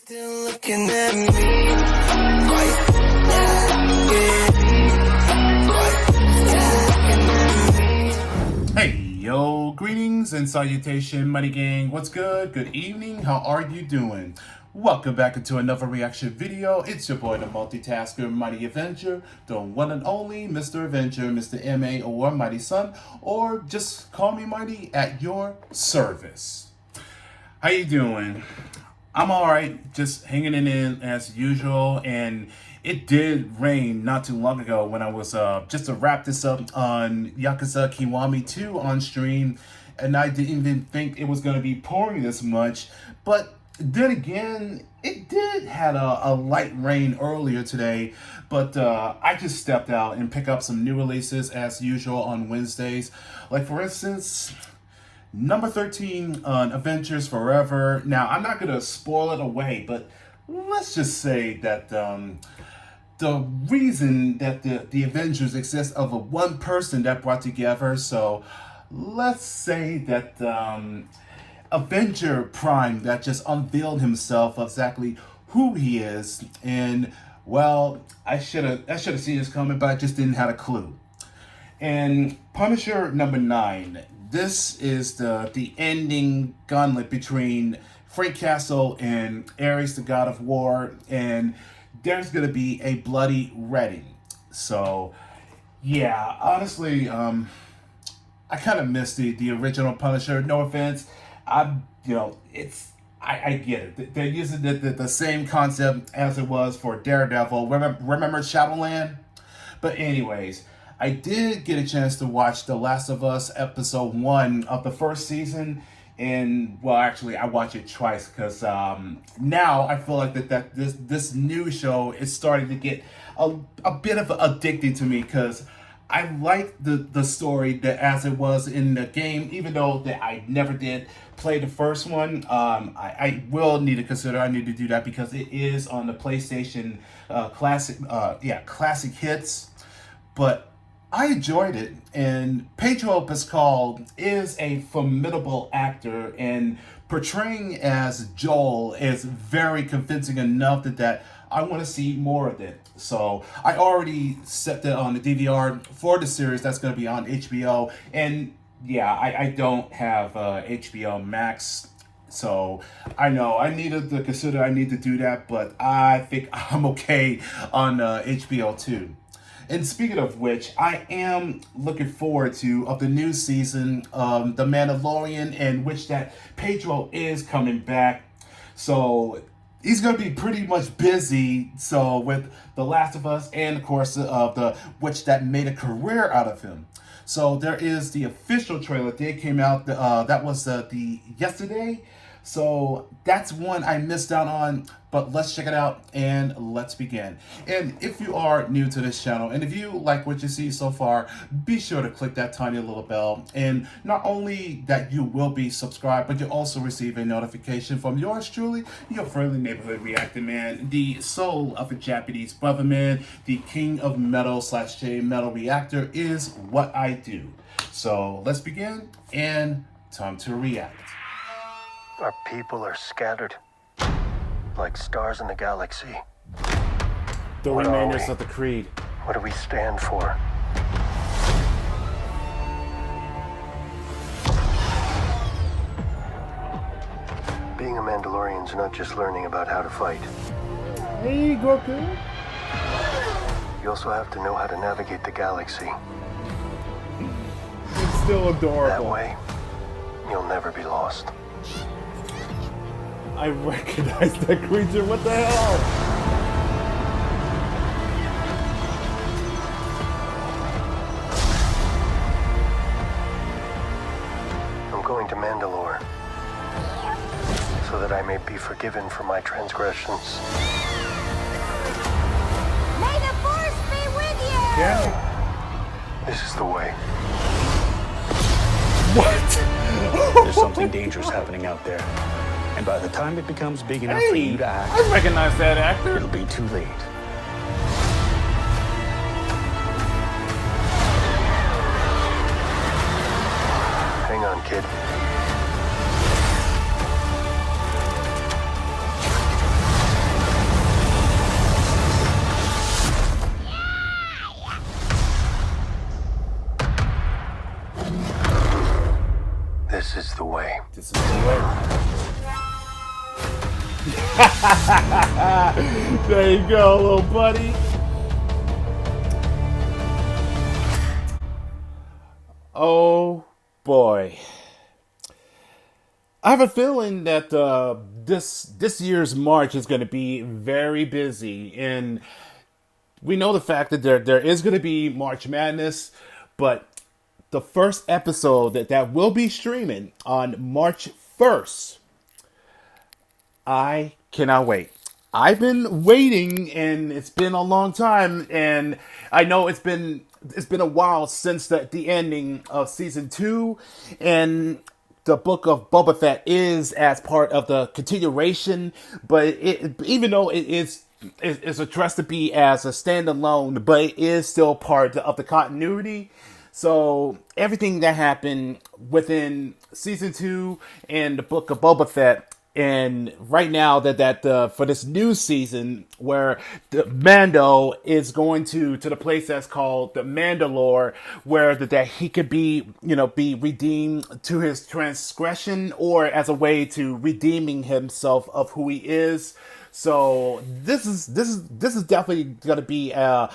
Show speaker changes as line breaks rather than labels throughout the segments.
Still looking at me.
Hey, yo, greetings and salutation, Money Gang. What's good? Good evening. How are you doing? Welcome back into another reaction video. It's your boy, the multitasker, Mighty Avenger, the one and only Mr. Avenger, Mr. M.A. or Mighty Son, or just call me Mighty at your service. How you doing? I'm alright, just hanging in as usual, and it did rain not too long ago when I was, just to wrap this up on Yakuza Kiwami 2 on stream, and I didn't even think it was going to be pouring this much, but then again, it did had a light rain earlier today, but I just stepped out and picked up some new releases as usual on Wednesdays, like for instance, Number 13 on Adventures Forever. Now, I'm not going to spoil it away, but let's just say that the reason that the Avengers exist of a one person that brought together, so let's say that Avenger Prime that just unveiled himself of exactly who he is, and well, I should have seen this coming, but I just didn't have a clue. And Punisher number 9. This is the ending gauntlet between Frank Castle and Ares, the God of War, and there's gonna be a bloody wedding. So, yeah, honestly, I kind of miss the original Punisher. No offense, I get it. They're using the same concept as it was for Daredevil. Remember Shadowland? But anyways, I did get a chance to watch The Last of Us episode 1 of the first season, and well, actually, I watched it twice because now I feel like that this new show is starting to get a bit of addicting to me because I like the story that as it was in the game, even though that I never did play the first one. I will need to consider I need to do that because it is on the PlayStation classic hits, but I enjoyed it, and Pedro Pascal is a formidable actor, and portraying as Joel is very convincing enough that I want to see more of it. So I already set that on the DVR for the series that's going to be on HBO, and yeah, I don't have HBO Max, so I know I needed to consider I need to do that, but I think I'm okay on HBO too. And speaking of which, I am looking forward to of the new season, The Mandalorian, in which that Pedro is coming back. So he's going to be pretty much busy. So with The Last of Us, and of course which that made a career out of him. So there is the official trailer that came out. That was the yesterday. So that's one I missed out on, but let's check it out and let's begin. And if you are new to this channel, and if you like what you see so far, be sure to click that tiny little bell. And not only that you will be subscribed, but you'll also receive a notification from yours truly, your friendly neighborhood reacting man, the soul of a Japanese brother man, the king of metal / J metal reactor is what I do. So let's begin and time to react.
Our people are scattered, like stars in the galaxy.
The
What are
remainders
we?
of the Creed.
What do we stand for? Being a Mandalorian is not just learning about how to fight.
Hey, Goku.
You also have to know how to navigate the galaxy.
It's still adorable.
That way, you'll never be lost.
I recognize that creature. What the hell?
I'm going to Mandalore so that I may be forgiven for my transgressions.
May the Force be with you!
Yeah.
This is the way.
What?
There's something dangerous happening out there. And by the time it becomes big enough for you to act,
I recognize that actor.
it'll be too late.
Hang on, kid.
There you go, little buddy. Oh boy. I have a feeling that this year's March is going to be very busy, and we know the fact that there is going to be March Madness, but the first episode that will be streaming on March 1st, I cannot wait. I've been waiting, and it's been a long time, and I know it's been a while since the ending of season 2, and the book of Boba Fett is as part of the continuation, but even though it is addressed to be as a standalone, but it is still part of the continuity. So everything that happened within season 2 and the book of Boba Fett, and right now that for this new season where the Mando is going to the place that's called the Mandalore, where that he could be redeemed to his transgression, or as a way to redeeming himself of who he is. So this is definitely going to be a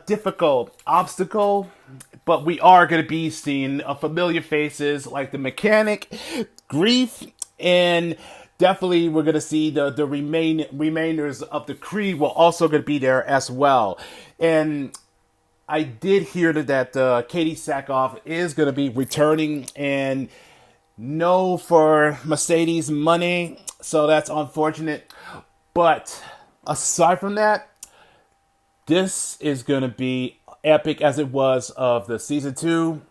difficult obstacle, but we are going to be seeing familiar faces like the mechanic, Grief, and definitely we're going to see the remainders of the Kree will also going to be there as well. And I did hear that Katie Sackhoff is going to be returning, and no for Mercedes money, so that's unfortunate. But aside from that, this is going to be epic as it was of the season 2.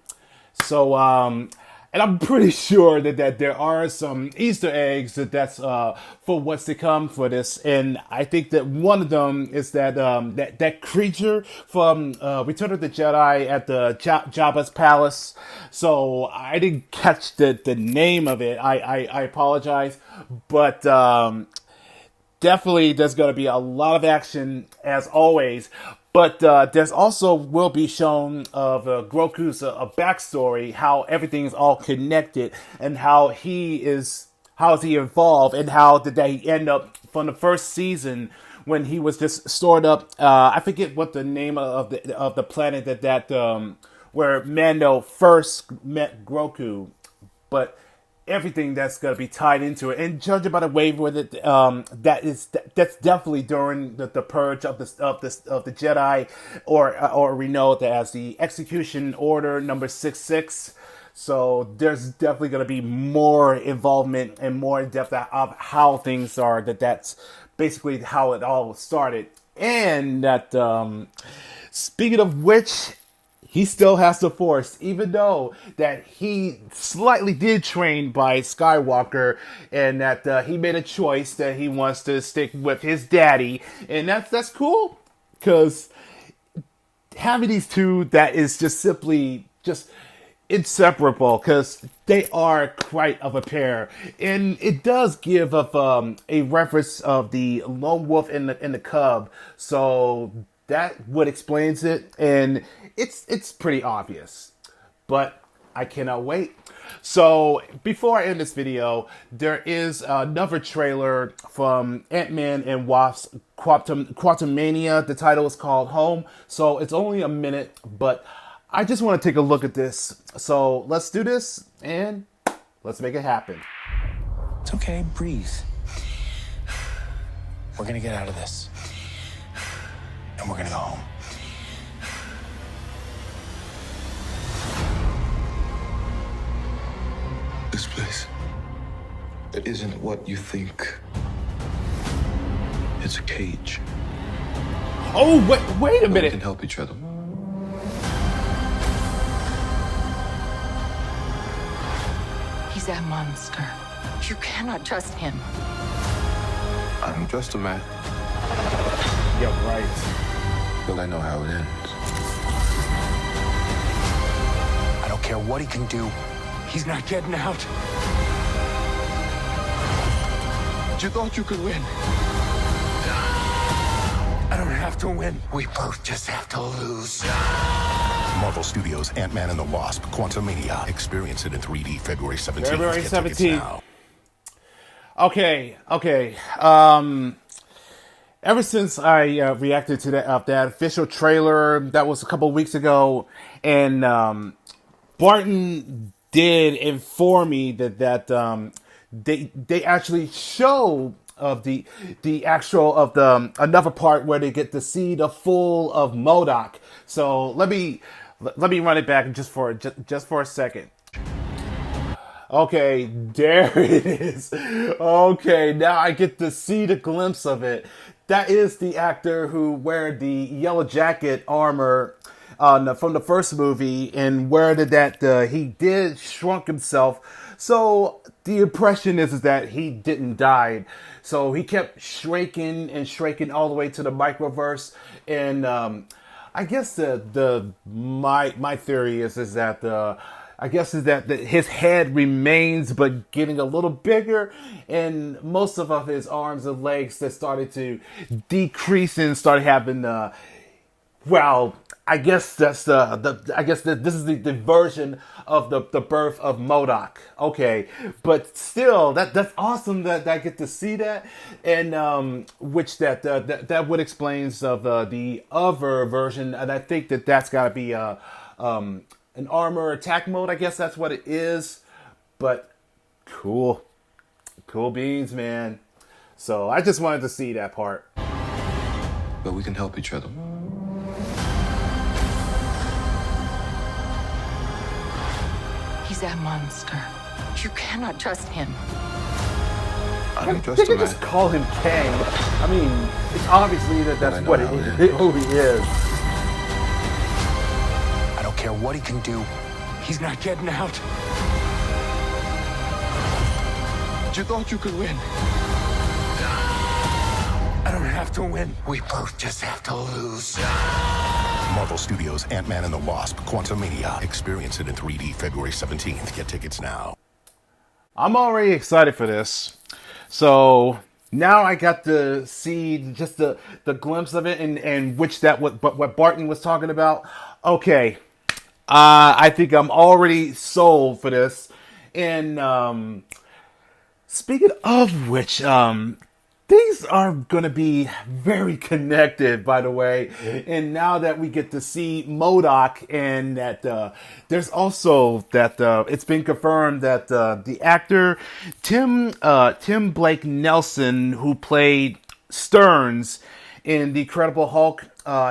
So, and I'm pretty sure that there are some Easter eggs that's for what's to come for this. And I think that one of them is that that creature from Return of the Jedi at the Jabba's palace. So I didn't catch the name of it. I apologize, but definitely there's going to be a lot of action as always. But there's also will be shown of Groku's a backstory, how everything's all connected, and how is he involved, and how did he end up from the first season when he was just stored up. I forget what the name of the planet that where Mando first met Grogu, but everything that's going to be tied into it, and judging by the way with it, that's definitely during the purge of the Jedi, or we know it as the Execution Order number 66. So there's definitely going to be more involvement and more in depth of how things are. That's basically how it all started, and that speaking of which, he still has the Force, even though that he slightly did train by Skywalker, and that he made a choice that he wants to stick with his daddy, and that's cool, because having these two, that is just simply just inseparable, because they are quite of a pair, and it does give of a reference of the lone wolf and the cub, so that what explains it, and it's pretty obvious, but I cannot wait. So before I end this video, there is another trailer from Ant-Man and Wasp Quantumania. The title is called Home, so it's only a minute, but I just want to take a look at this. So let's do this, and let's make it happen.
It's okay, breathe. We're gonna get out of this. And we're gonna go home.
This place, it isn't what you think. It's a cage.
Oh, wait a
We
minute.
can help each other.
He's a monster. You cannot trust him.
I'm just a man,
Yeah, right.
but I know how it ends.
I don't care what he can do. He's not getting out.
You thought you could win.
I don't have to win.
We both just have to lose.
Marvel Studios' Ant-Man and the Wasp, Quantumania. Experience it in 3D February 17th.
February
Get tickets
17th.
now.
Okay. Ever since I reacted to that official trailer that was a couple of weeks ago, and Barton did inform me that they actually show of the actual of the another part where they get to see the full of MODOK. So let me run it back just for a second. Okay, there it is. Okay, now I get to see the glimpse of it. That is the actor who wear the yellow jacket armor from the first movie, and where that he did shrunk himself. So the impression is that he didn't die. So he kept shrinking and shrinking all the way to the microverse, and I guess my theory is that I guess is that his head remains but getting a little bigger, and most of his arms and legs that started to decrease and started having well, I guess that's this is the version of the birth of MODOK. Okay, but still, that's awesome that I get to see that, and which that would explains of the other version, and I think that's got to be an armor attack mode. I guess that's what it is, but cool beans, man. So I just wanted to see that part.
But we can help each other.
He's a monster. You cannot trust him.
I don't trust
They
a
could
man.
just call him Kang. I mean, it's obviously that's what who he is.
I don't care what he can do. He's not getting out.
You thought you could win.
I don't have to win.
We both just have to lose.
Marvel Studios' Ant-Man and the Wasp: Quantumania. Experience it in 3D February 17th. Get tickets now.
I'm already excited for this. So now I got to see just the glimpse of it, and which that what Barton was talking about. Okay, I think I'm already sold for this. And speaking of which, these are going to be very connected, by the way. And now that we get to see MODOK, and that there's also that it's been confirmed that the actor Tim Blake Nelson, who played Stearns in The Incredible Hulk,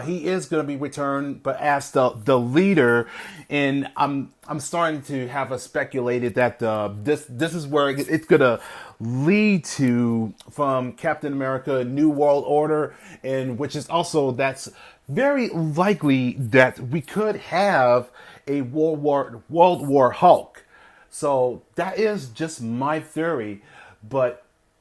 he is going to be returned, but as the leader. And I'm starting to have a speculated that this is where it's gonna lead to from Captain America: New World Order, and which is also that's very likely that we could have a World War Hulk. So that is just my theory, but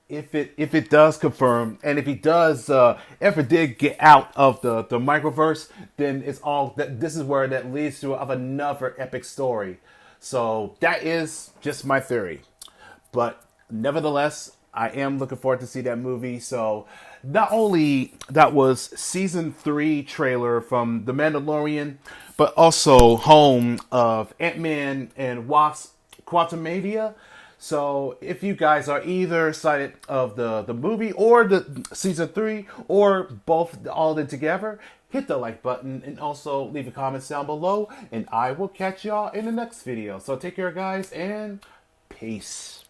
if it does confirm, and if he does ever did get out of the microverse, then it's all that this is where that leads to of another epic story. So that is just my theory, but nevertheless, I am looking forward to see that movie. So not only that was season 3 trailer from The Mandalorian, but also home of Ant-Man and Wasp: Quantumania. So if you guys are either excited of the movie or the season 3 or both, all of it together, hit the like button and also leave a comment down below, and I will catch y'all in the next video. So take care, guys, and peace.